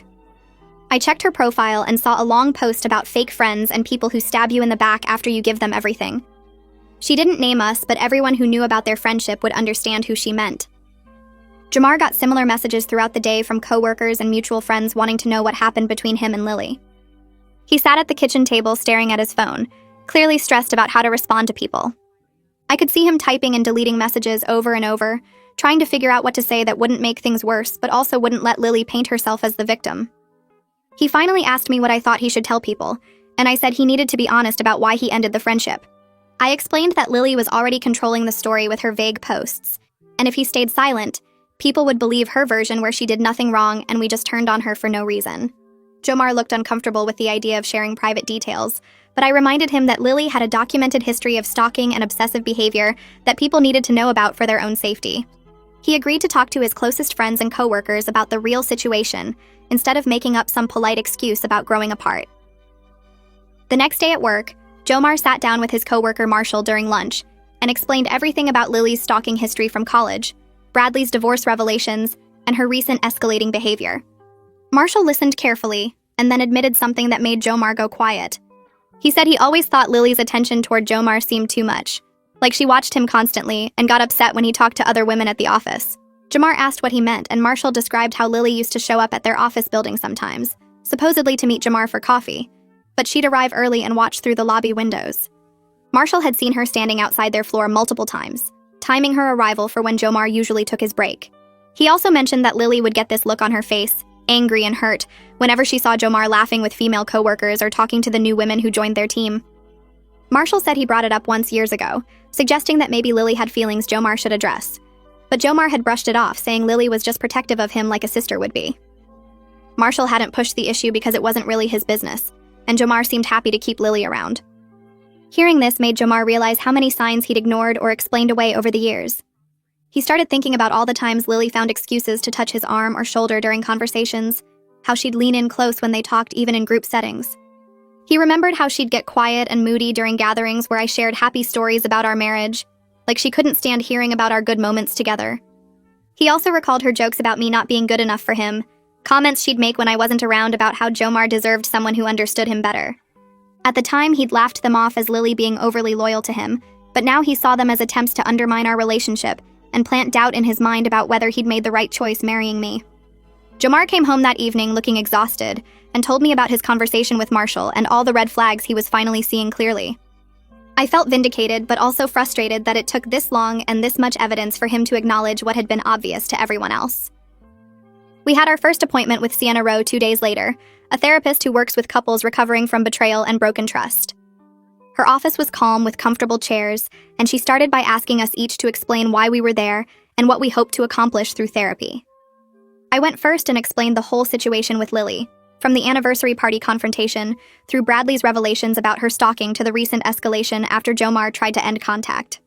A: I checked her profile and saw a long post about fake friends and people who stab you in the back after you give them everything. She didn't name us, but everyone who knew about their friendship would understand who she meant. Jamar got similar messages throughout the day from coworkers and mutual friends wanting to know what happened between him and Lily. He sat at the kitchen table staring at his phone, clearly stressed about how to respond to people. I could see him typing and deleting messages over and over, trying to figure out what to say that wouldn't make things worse but also wouldn't let Lily paint herself as the victim. He finally asked me what I thought he should tell people, and I said he needed to be honest about why he ended the friendship. I explained that Lily was already controlling the story with her vague posts, and if he stayed silent, people would believe her version where she did nothing wrong and we just turned on her for no reason. Jamar looked uncomfortable with the idea of sharing private details, but I reminded him that Lily had a documented history of stalking and obsessive behavior that people needed to know about for their own safety. He agreed to talk to his closest friends and coworkers about the real situation, instead of making up some polite excuse about growing apart. The next day at work, Jamar sat down with his coworker Marshall during lunch and explained everything about Lily's stalking history from college, Bradley's divorce revelations, and her recent escalating behavior. Marshall listened carefully and then admitted something that made Jamar go quiet. He said he always thought Lily's attention toward Jamar seemed too much, like she watched him constantly and got upset when he talked to other women at the office. Jamar asked what he meant, and Marshall described how Lily used to show up at their office building sometimes, supposedly to meet Jamar for coffee, but she'd arrive early and watch through the lobby windows. Marshall had seen her standing outside their floor multiple times, timing her arrival for when Jamar usually took his break. He also mentioned that Lily would get this look on her face, angry and hurt, whenever she saw Jamar laughing with female coworkers or talking to the new women who joined their team. Marshall said he brought it up once years ago, suggesting that maybe Lily had feelings Jamar should address. But Jamar had brushed it off, saying Lily was just protective of him like a sister would be. Marshall hadn't pushed the issue because it wasn't really his business, and Jamar seemed happy to keep Lily around. Hearing this made Jamar realize how many signs he'd ignored or explained away over the years. He started thinking about all the times Lily found excuses to touch his arm or shoulder during conversations, how she'd lean in close when they talked even in group settings. He remembered how she'd get quiet and moody during gatherings where I shared happy stories about our marriage, like she couldn't stand hearing about our good moments together. He also recalled her jokes about me not being good enough for him, comments she'd make when I wasn't around about how Jamar deserved someone who understood him better. At the time, he'd laughed them off as Lily being overly loyal to him, but now he saw them as attempts to undermine our relationship and plant doubt in his mind about whether he'd made the right choice marrying me. Jamar came home that evening looking exhausted and told me about his conversation with Marshall and all the red flags he was finally seeing clearly. I felt vindicated, but also frustrated that it took this long and this much evidence for him to acknowledge what had been obvious to everyone else. We had our first appointment with Sienna Rowe 2 days later, a therapist who works with couples recovering from betrayal and broken trust. Her office was calm with comfortable chairs, and she started by asking us each to explain why we were there and what we hoped to accomplish through therapy. I went first and explained the whole situation with Lily, from the anniversary party confrontation, through Bradley's revelations about her stalking to the recent escalation after Jamar tried to end contact.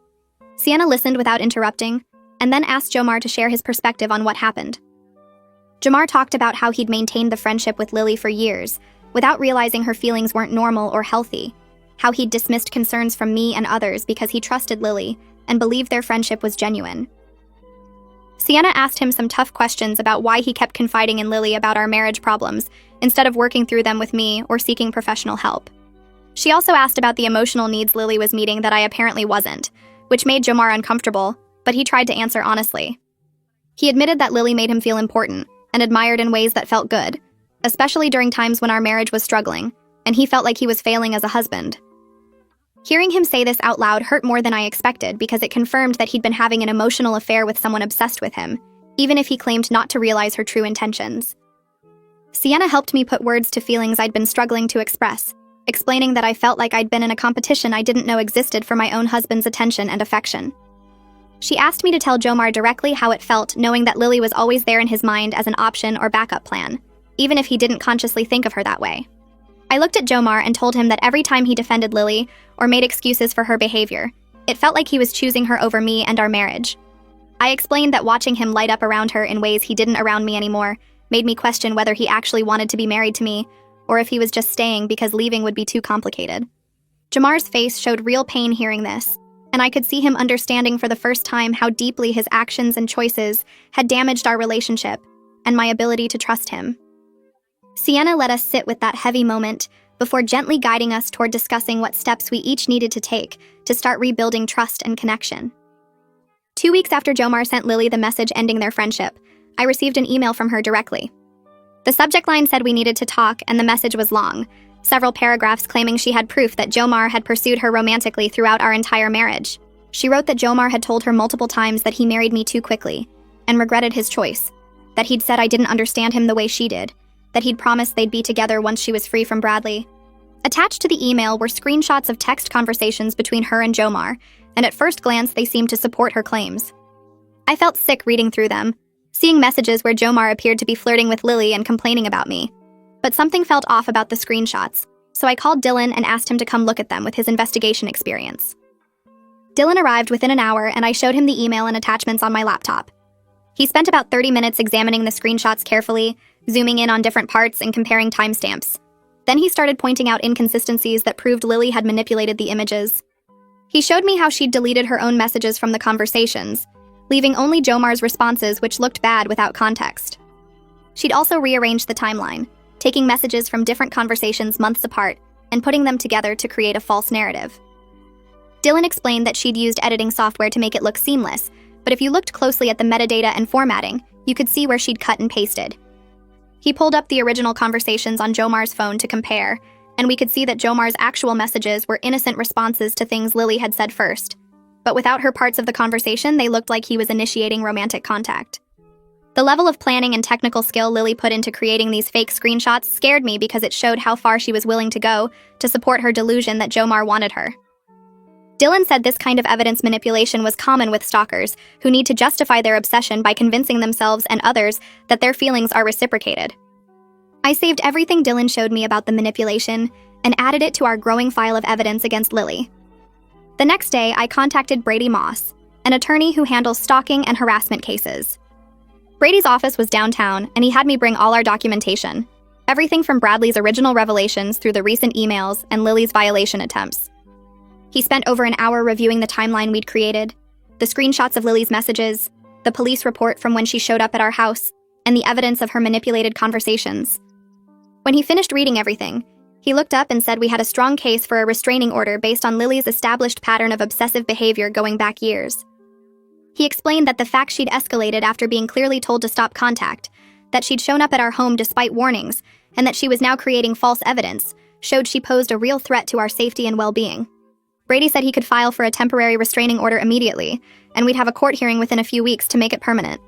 A: Sienna listened without interrupting, and then asked Jamar to share his perspective on what happened. Jamar talked about how he'd maintained the friendship with Lily for years, without realizing her feelings weren't normal or healthy, how he'd dismissed concerns from me and others because he trusted Lily and believed their friendship was genuine. Sienna asked him some tough questions about why he kept confiding in Lily about our marriage problems, instead of working through them with me or seeking professional help. She also asked about the emotional needs Lily was meeting that I apparently wasn't, which made Jamar uncomfortable, but he tried to answer honestly. He admitted that Lily made him feel important and admired in ways that felt good, especially during times when our marriage was struggling, and he felt like he was failing as a husband. Hearing him say this out loud hurt more than I expected because it confirmed that he'd been having an emotional affair with someone obsessed with him, even if he claimed not to realize her true intentions. Sienna helped me put words to feelings I'd been struggling to express, explaining that I felt like I'd been in a competition I didn't know existed for my own husband's attention and affection. She asked me to tell Jamar directly how it felt knowing that Lily was always there in his mind as an option or backup plan, even if he didn't consciously think of her that way. I looked at Jamar and told him that every time he defended Lily or made excuses for her behavior, it felt like he was choosing her over me and our marriage. I explained that watching him light up around her in ways he didn't around me anymore made me question whether he actually wanted to be married to me, or if he was just staying because leaving would be too complicated. Jamar's face showed real pain hearing this, and I could see him understanding for the first time how deeply his actions and choices had damaged our relationship and my ability to trust him. Sienna let us sit with that heavy moment before gently guiding us toward discussing what steps we each needed to take to start rebuilding trust and connection. 2 weeks after Jomar sent Lily the message ending their friendship, I received an email from her directly. The subject line said we needed to talk, and the message was long, several paragraphs claiming she had proof that Jomar had pursued her romantically throughout our entire marriage. She wrote that Jomar had told her multiple times that he married me too quickly and regretted his choice, that he'd said I didn't understand him the way she did, that he'd promised they'd be together once she was free from Bradley. Attached to the email were screenshots of text conversations between her and Jomar, and at first glance they seemed to support her claims. I felt sick reading through them, seeing messages where Jomar appeared to be flirting with Lily and complaining about me. But something felt off about the screenshots, so I called Dylan and asked him to come look at them with his investigation experience. Dylan arrived within an hour, and I showed him the email and attachments on my laptop. He spent about 30 minutes examining the screenshots carefully, zooming in on different parts and comparing timestamps. Then he started pointing out inconsistencies that proved Lily had manipulated the images. He showed me how she'd deleted her own messages from the conversations, leaving only Jomar's responses, which looked bad without context. She'd also rearranged the timeline, taking messages from different conversations months apart and putting them together to create a false narrative. Dylan explained that she'd used editing software to make it look seamless, but if you looked closely at the metadata and formatting, you could see where she'd cut and pasted. He pulled up the original conversations on Jomar's phone to compare, and we could see that Jomar's actual messages were innocent responses to things Lily had said first. But without her parts of the conversation, they looked like he was initiating romantic contact. The level of planning and technical skill Lily put into creating these fake screenshots scared me because it showed how far she was willing to go to support her delusion that Jomar wanted her. Dylan said this kind of evidence manipulation was common with stalkers, who need to justify their obsession by convincing themselves and others that their feelings are reciprocated. I saved everything Dylan showed me about the manipulation and added it to our growing file of evidence against Lily. The next day, I contacted Brady Moss, an attorney who handles stalking and harassment cases. Brady's office was downtown, and he had me bring all our documentation, everything from Bradley's original revelations through the recent emails and Lily's violation attempts. He spent over an hour reviewing the timeline we'd created, the screenshots of Lily's messages, the police report from when she showed up at our house, and the evidence of her manipulated conversations. When he finished reading everything, he looked up and said we had a strong case for a restraining order based on Lily's established pattern of obsessive behavior going back years. He explained that the fact she'd escalated after being clearly told to stop contact, that she'd shown up at our home despite warnings, and that she was now creating false evidence, showed she posed a real threat to our safety and well-being. Brady said he could file for a temporary restraining order immediately, and we'd have a court hearing within a few weeks to make it permanent.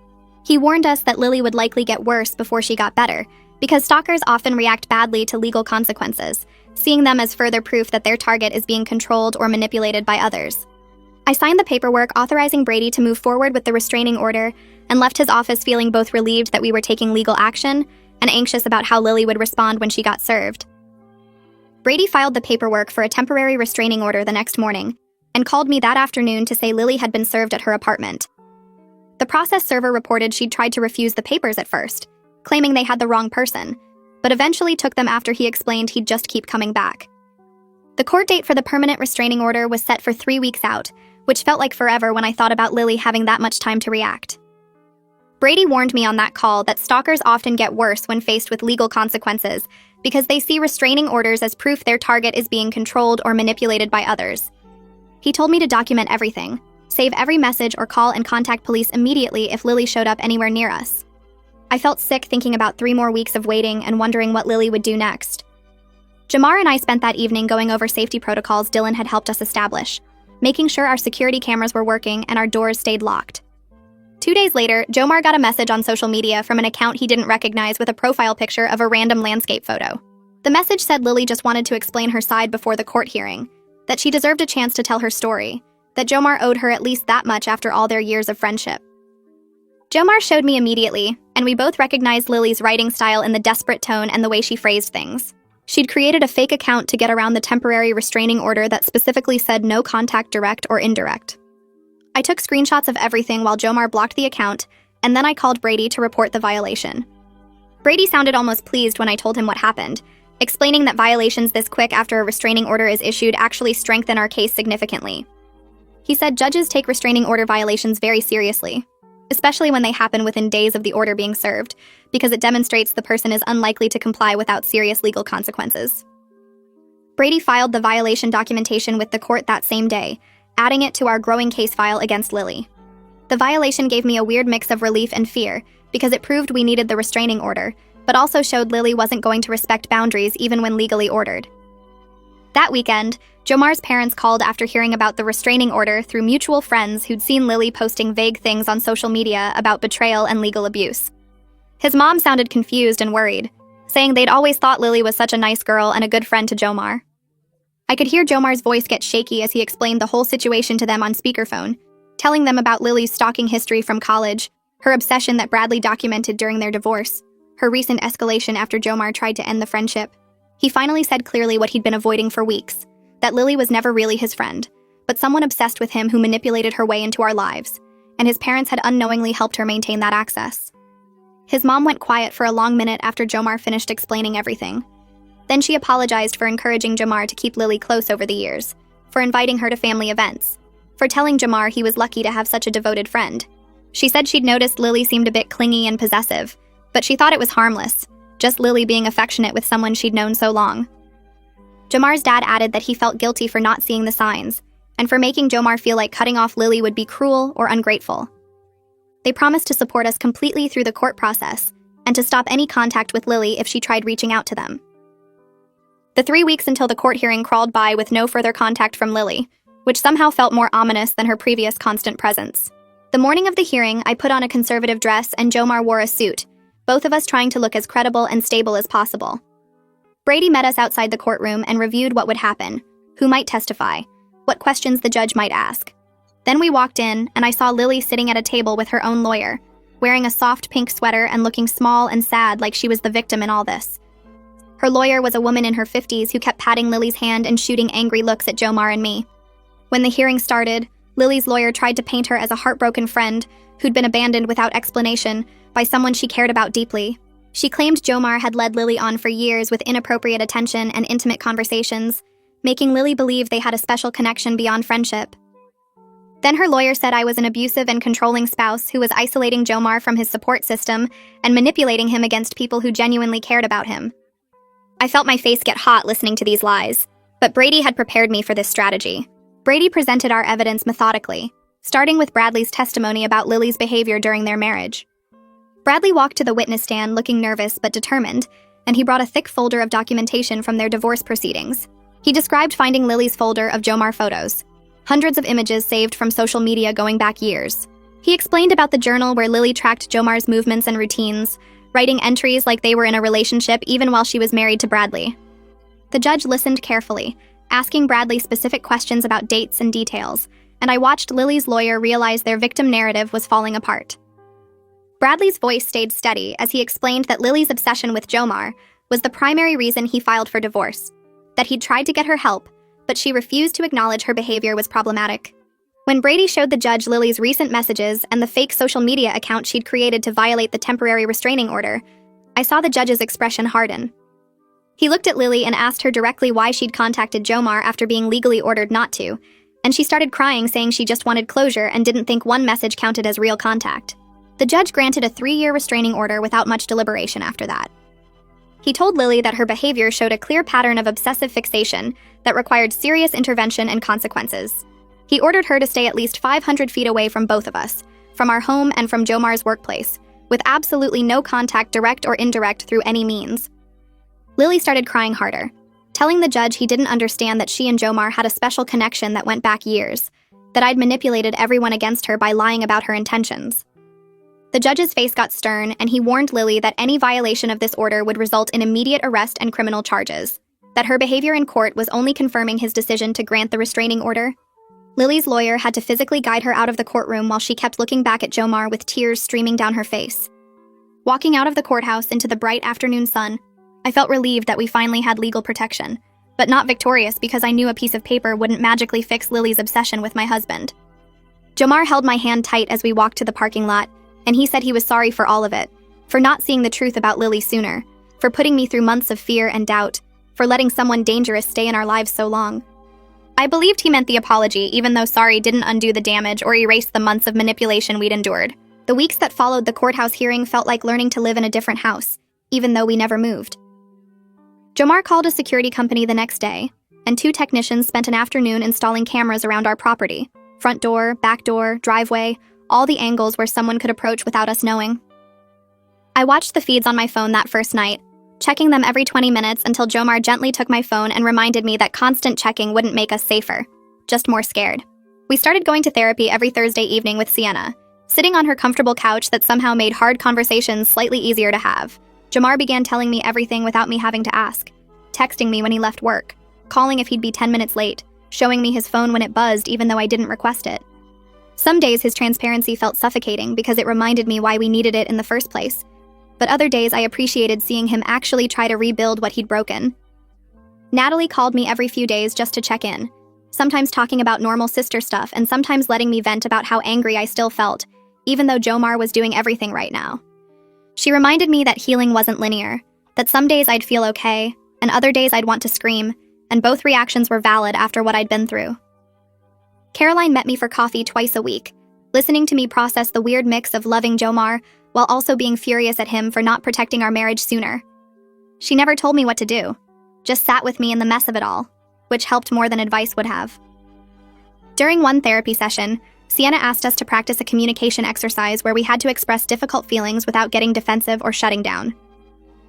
A: He warned us that Lily would likely get worse before she got better, because stalkers often react badly to legal consequences, seeing them as further proof that their target is being controlled or manipulated by others. I signed the paperwork authorizing Brady to move forward with the restraining order and left his office feeling both relieved that we were taking legal action and anxious about how Lily would respond when she got served. Brady filed the paperwork for a temporary restraining order the next morning and called me that afternoon to say Lily had been served at her apartment. The process server reported she'd tried to refuse the papers at first, claiming they had the wrong person, but eventually took them after he explained he'd just keep coming back. The court date for the permanent restraining order was set for 3 weeks out, which felt like forever when I thought about Lily having that much time to react. Brady warned me on that call that stalkers often get worse when faced with legal consequences because they see restraining orders as proof their target is being controlled or manipulated by others. He told me to document everything, save every message or call and contact police immediately if Lily showed up anywhere near us. I felt sick thinking about 3 more weeks of waiting and wondering what Lily would do next. Jamar and I spent that evening going over safety protocols Dylan had helped us establish, making sure our security cameras were working and our doors stayed locked. 2 days later, Jomar got a message on social media from an account he didn't recognize with a profile picture of a random landscape photo. The message said Lily just wanted to explain her side before the court hearing, that she deserved a chance to tell her story, that Jomar owed her at least that much after all their years of friendship. Jomar showed me immediately, and we both recognized Lily's writing style in the desperate tone and the way she phrased things. She'd created a fake account to get around the temporary restraining order that specifically said no contact direct or indirect. I took screenshots of everything while Jomar blocked the account, and then I called Brady to report the violation. Brady sounded almost pleased when I told him what happened, explaining that violations this quick after a restraining order is issued actually strengthen our case significantly. He said judges take restraining order violations very seriously, especially when they happen within days of the order being served, because it demonstrates the person is unlikely to comply without serious legal consequences. Brady filed the violation documentation with the court that same day, adding it to our growing case file against Lily. The violation gave me a weird mix of relief and fear, because it proved we needed the restraining order, but also showed Lily wasn't going to respect boundaries even when legally ordered. That weekend, Jomar's parents called after hearing about the restraining order through mutual friends who'd seen Lily posting vague things on social media about betrayal and legal abuse. His mom sounded confused and worried, saying they'd always thought Lily was such a nice girl and a good friend to Jomar. I could hear Jomar's voice get shaky as he explained the whole situation to them on speakerphone, telling them about Lily's stalking history from college, her obsession that Bradley documented during their divorce, her recent escalation after Jomar tried to end the friendship. He finally said clearly what he'd been avoiding for weeks, that Lily was never really his friend, but someone obsessed with him who manipulated her way into our lives, and his parents had unknowingly helped her maintain that access. His mom went quiet for a long minute after Jomar finished explaining everything. Then she apologized for encouraging Jomar to keep Lily close over the years, for inviting her to family events, for telling Jomar he was lucky to have such a devoted friend. She said she'd noticed Lily seemed a bit clingy and possessive, but she thought it was harmless, just Lily being affectionate with someone she'd known so long. Jomar's dad added that he felt guilty for not seeing the signs, and for making Jomar feel like cutting off Lily would be cruel or ungrateful. They promised to support us completely through the court process, and to stop any contact with Lily if she tried reaching out to them. The 3 weeks until the court hearing crawled by with no further contact from Lily, which somehow felt more ominous than her previous constant presence. The morning of the hearing, I put on a conservative dress and Jomar wore a suit, both of us trying to look as credible and stable as possible. Brady met us outside the courtroom and reviewed what would happen, who might testify, what questions the judge might ask. Then we walked in, and I saw Lily sitting at a table with her own lawyer, wearing a soft pink sweater and looking small and sad like she was the victim in all this. Her lawyer was a woman in her 50s who kept patting Lily's hand and shooting angry looks at Jomar and me. When the hearing started, Lily's lawyer tried to paint her as a heartbroken friend who'd been abandoned without explanation by someone she cared about deeply. She claimed Jomar had led Lily on for years with inappropriate attention and intimate conversations, making Lily believe they had a special connection beyond friendship. Then her lawyer said I was an abusive and controlling spouse who was isolating Jomar from his support system and manipulating him against people who genuinely cared about him. I felt my face get hot listening to these lies, but Brady had prepared me for this strategy. Brady presented our evidence methodically, starting with Bradley's testimony about Lily's behavior during their marriage. Bradley walked to the witness stand looking nervous but determined, and he brought a thick folder of documentation from their divorce proceedings. He described finding Lily's folder of Jomar photos, hundreds of images saved from social media going back years. He explained about the journal where Lily tracked Jomar's movements and routines, writing entries like they were in a relationship even while she was married to Bradley. The judge listened carefully, asking Bradley specific questions about dates and details, and I watched Lily's lawyer realize their victim narrative was falling apart. Bradley's voice stayed steady as he explained that Lily's obsession with Jomar was the primary reason he filed for divorce, that he'd tried to get her help, but she refused to acknowledge her behavior was problematic. When Brady showed the judge Lily's recent messages and the fake social media account she'd created to violate the temporary restraining order, I saw the judge's expression harden. He looked at Lily and asked her directly why she'd contacted Jomar after being legally ordered not to, and she started crying, saying she just wanted closure and didn't think one message counted as real contact. The judge granted a 3-year restraining order without much deliberation after that. He told Lily that her behavior showed a clear pattern of obsessive fixation that required serious intervention and consequences. He ordered her to stay at least 500 feet away from both of us, from our home and from Jomar's workplace, with absolutely no contact, direct or indirect, through any means. Lily started crying harder, telling the judge he didn't understand that she and Jomar had a special connection that went back years, that I'd manipulated everyone against her by lying about her intentions. The judge's face got stern, and he warned Lily that any violation of this order would result in immediate arrest and criminal charges, that her behavior in court was only confirming his decision to grant the restraining order. Lily's lawyer had to physically guide her out of the courtroom while she kept looking back at Jomar with tears streaming down her face. Walking out of the courthouse into the bright afternoon sun, I felt relieved that we finally had legal protection, but not victorious because I knew a piece of paper wouldn't magically fix Lily's obsession with my husband. Jomar held my hand tight as we walked to the parking lot, and he said he was sorry for all of it, for not seeing the truth about Lily sooner, for putting me through months of fear and doubt, for letting someone dangerous stay in our lives so long. I believed he meant the apology, even though sorry didn't undo the damage or erase the months of manipulation we'd endured. The weeks that followed the courthouse hearing felt like learning to live in a different house, even though we never moved. Jomar called a security company the next day, and 2 technicians spent an afternoon installing cameras around our property. Front door, back door, driveway, all the angles where someone could approach without us knowing. I watched the feeds on my phone that first night, checking them every 20 minutes until Jomar gently took my phone and reminded me that constant checking wouldn't make us safer, just more scared. We started going to therapy every Thursday evening with Sienna, sitting on her comfortable couch that somehow made hard conversations slightly easier to have. Jomar began telling me everything without me having to ask, texting me when he left work, calling if he'd be 10 minutes late, showing me his phone when it buzzed even though I didn't request it. Some days his transparency felt suffocating because it reminded me why we needed it in the first place, but other days I appreciated seeing him actually try to rebuild what he'd broken. Natalie called me every few days just to check in, sometimes talking about normal sister stuff and sometimes letting me vent about how angry I still felt, even though Jomar was doing everything right now. She reminded me that healing wasn't linear, that some days I'd feel okay, and other days I'd want to scream, and both reactions were valid after what I'd been through. Caroline met me for coffee twice a week, listening to me process the weird mix of loving Jomar while also being furious at him for not protecting our marriage sooner. She never told me what to do, just sat with me in the mess of it all, which helped more than advice would have. During one therapy session, Sienna asked us to practice a communication exercise where we had to express difficult feelings without getting defensive or shutting down.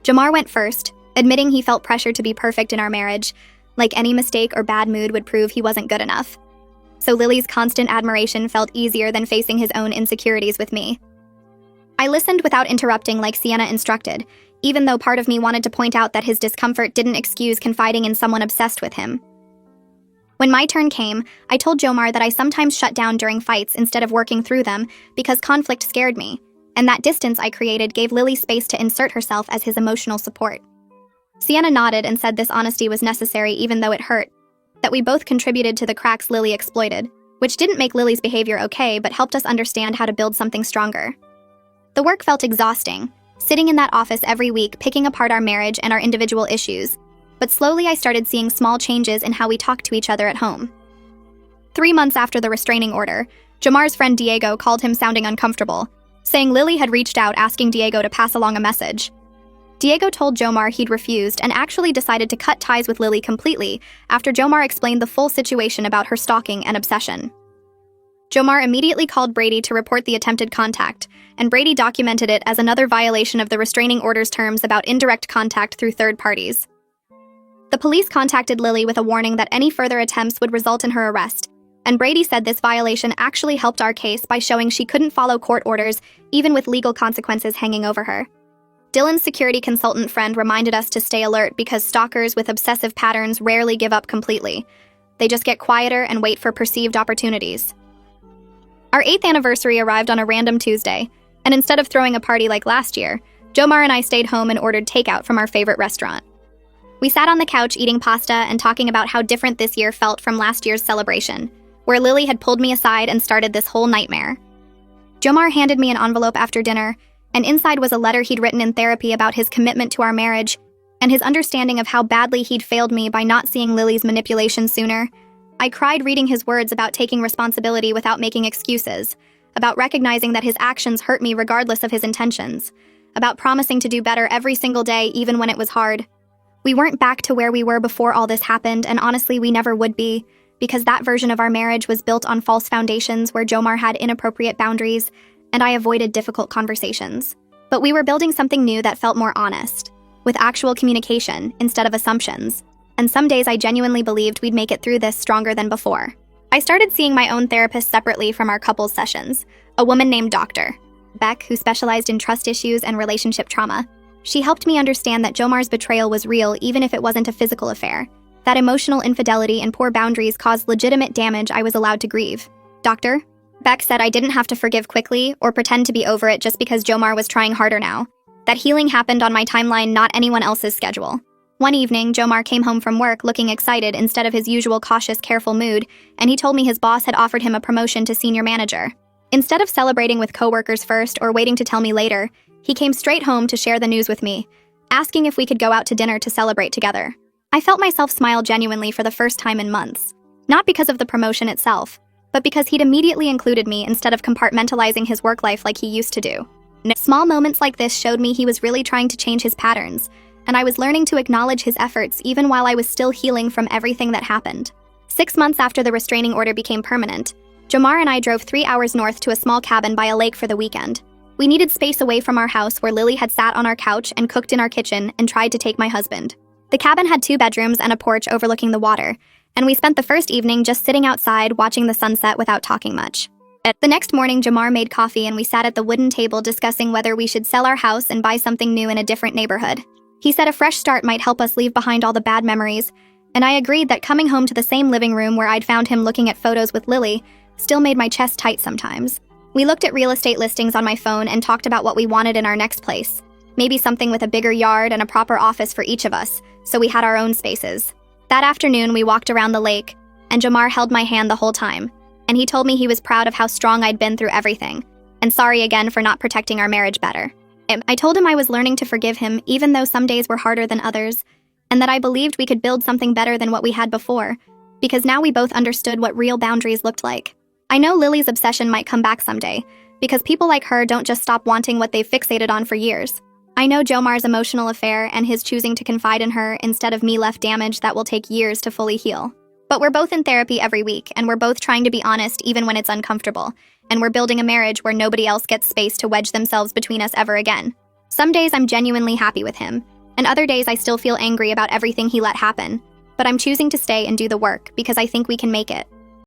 A: Jomar went first, admitting he felt pressured to be perfect in our marriage, like any mistake or bad mood would prove he wasn't good enough. So Lily's constant admiration felt easier than facing his own insecurities with me. I listened without interrupting like Sienna instructed, even though part of me wanted to point out that his discomfort didn't excuse confiding in someone obsessed with him. When my turn came, I told Jomar that I sometimes shut down during fights instead of working through them because conflict scared me, and that distance I created gave Lily space to insert herself as his emotional support. Sienna nodded and said this honesty was necessary even though it hurt, that we both contributed to the cracks Lily exploited, which didn't make Lily's behavior okay but helped us understand how to build something stronger. The work felt exhausting, sitting in that office every week picking apart our marriage and our individual issues, but slowly I started seeing small changes in how we talked to each other at home. 3 months after the restraining order, Jomar's friend Diego called him sounding uncomfortable, saying Lily had reached out asking Diego to pass along a message. Diego told Jomar he'd refused and actually decided to cut ties with Lily completely after Jomar explained the full situation about her stalking and obsession. Jomar immediately called Brady to report the attempted contact, and Brady documented it as another violation of the restraining order's terms about indirect contact through third parties. The police contacted Lily with a warning that any further attempts would result in her arrest, and Brady said this violation actually helped our case by showing she couldn't follow court orders even with legal consequences hanging over her. Dylan's security consultant friend reminded us to stay alert because stalkers with obsessive patterns rarely give up completely. They just get quieter and wait for perceived opportunities. Our 8th anniversary arrived on a random Tuesday, and instead of throwing a party like last year, Jomar and I stayed home and ordered takeout from our favorite restaurant. We sat on the couch eating pasta and talking about how different this year felt from last year's celebration, where Lily had pulled me aside and started this whole nightmare. Jomar handed me an envelope after dinner, and inside was a letter he'd written in therapy about his commitment to our marriage and his understanding of how badly he'd failed me by not seeing Lily's manipulation sooner. I cried reading his words about taking responsibility without making excuses, about recognizing that his actions hurt me regardless of his intentions, about promising to do better every single day even when it was hard. We weren't back to where we were before all this happened, and honestly we never would be, because that version of our marriage was built on false foundations where Jomar had inappropriate boundaries, and I avoided difficult conversations. But we were building something new that felt more honest, with actual communication instead of assumptions. And some days I genuinely believed we'd make it through this stronger than before. I started seeing my own therapist separately from our couples sessions, a woman named Dr. Beck, who specialized in trust issues and relationship trauma. She helped me understand that Jomar's betrayal was real even if it wasn't a physical affair, that emotional infidelity and poor boundaries caused legitimate damage I was allowed to grieve. Dr. Beck said I didn't have to forgive quickly or pretend to be over it just because Jomar was trying harder now, that healing happened on my timeline, not anyone else's schedule. One evening, Jomar came home from work looking excited instead of his usual cautious, careful mood, and he told me his boss had offered him a promotion to senior manager. Instead of celebrating with coworkers first or waiting to tell me later, he came straight home to share the news with me, asking if we could go out to dinner to celebrate together. I felt myself smile genuinely for the first time in months. Not because of the promotion itself, but because he'd immediately included me instead of compartmentalizing his work life like he used to do. Small moments like this showed me he was really trying to change his patterns, and I was learning to acknowledge his efforts even while I was still healing from everything that happened. 6 months after the restraining order became permanent, Jomar and I drove 3 hours north to a small cabin by a lake for the weekend. We needed space away from our house where Lily had sat on our couch and cooked in our kitchen and tried to take my husband. The cabin had 2 bedrooms and a porch overlooking the water, and we spent the first evening just sitting outside watching the sunset without talking much. The next morning, Jomar made coffee and we sat at the wooden table discussing whether we should sell our house and buy something new in a different neighborhood. He said a fresh start might help us leave behind all the bad memories, and I agreed that coming home to the same living room where I'd found him looking at photos with Lily still made my chest tight sometimes. We looked at real estate listings on my phone and talked about what we wanted in our next place. Maybe something with a bigger yard and a proper office for each of us, so we had our own spaces. That afternoon, we walked around the lake, and Jomar held my hand the whole time, and he told me he was proud of how strong I'd been through everything, and sorry again for not protecting our marriage better. I told him I was learning to forgive him even though some days were harder than others, and that I believed we could build something better than what we had before, because now we both understood what real boundaries looked like. I know Lily's obsession might come back someday, because people like her don't just stop wanting what they've fixated on for years. I know Jomar's emotional affair and his choosing to confide in her instead of me left damage that will take years to fully heal. But we're both in therapy every week, and we're both trying to be honest even when it's uncomfortable, and we're building a marriage where nobody else gets space to wedge themselves between us ever again. Some days I'm genuinely happy with him, and other days I still feel angry about everything he let happen, but I'm choosing to stay and do the work because I think we can make it.